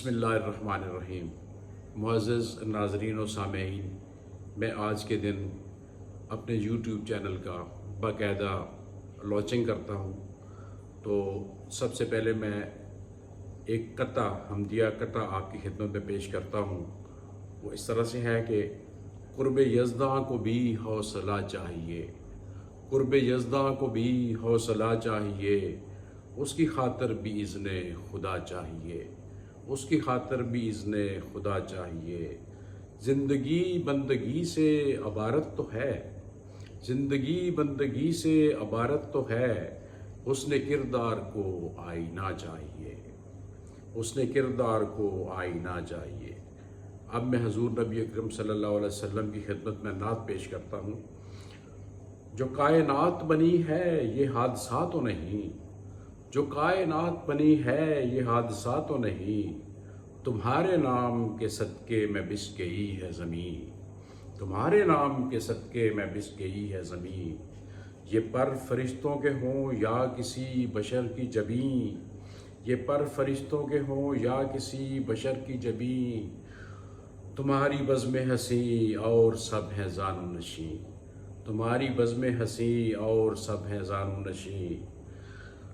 बिस्मिल्लाहिर्रहमानिर्रहीम। मुअज़्ज़ज़ नाज़रीन व सामईन, मैं आज के दिन अपने यूट्यूब चैनल का बाकायदा लॉन्चिंग करता हूँ। तो सबसे पहले मैं एक कता हमदिया कता आपकी खिदमत में पेश करता हूँ। वो इस तरह से है कि कुर्ब यज़दां को भी हौसला चाहिए, कुर्ब यज़दां को भी हौसला चाहिए, उसकी खातिर भी इज़्ने खुदा चाहिए, उसकी खातिर भी इज़्ने खुदा चाहिए। ज़िंदगी बंदगी से अबारत तो है, ज़िंदगी बंदगी से अबारत तो है, उसने किरदार को आईना चाहिए, उसने किरदार को आईना चाहिए। अब मैं हजूर नबी अकरम सल्लल्लाहु अलैहि वसल्लम की खिदमत में नात पेश करता हूँ। जो कायनात बनी है ये हादसा तो नहीं, जो कायनात बनी है ये हादसा तो नहीं, तुम्हारे नाम के सदक़े में बिस गई है ज़मीन, तुम्हारे नाम के सदक़े में बिस गई है ज़मीन। ये पर फरिश्तों के हों या किसी बशर की जबीं, ये पर फरिश्तों के हों या किसी बशर की जबीं, तुम्हारी बज़्म हसी और सब हैं ज़ानु नशीं, तुम्हारी बज़्म हसी और सब हैं ज़ानु नशीं।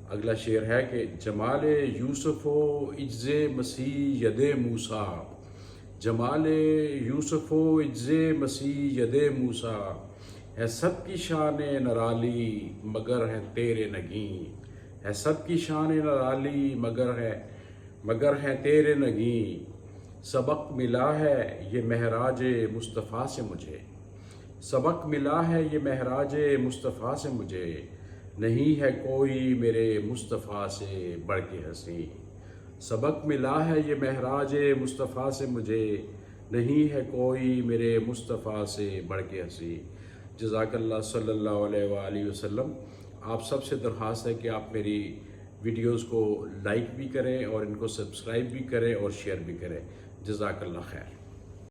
अगला शेर है कि जमाले यूसुफ़ो इज्ज़े मसीह यदे मूसा, जमाले यूसुफ़ो इज्ज़े मसीह यदे मूसा, है सबकी शान नराली मगर है तेरे नगीं, है सबकी शान नराली मगर है तेरे नगीं। सबक मिला है ये महराज मुस्तफ़ा से मुझे, सबक मिला है ये महराज मुस्तफ़ा से मुझे, नहीं है कोई मेरे मुस्तफ़ा से बढ़ के हसी। सबक मिला है ये महराज मुस्तफ़ा से मुझे, नहीं है कोई मेरे मुस्तफ़ा से बढ़ के हसी। जज़ाकल्लाह सल्लल्लाहु अलैहि वसल्लम। आप सबसे दरख्वास्त है कि आप मेरी वीडियोस को लाइक भी करें और इनको सब्सक्राइब भी करें और शेयर भी करें। जज़ाकल्लाह खैर।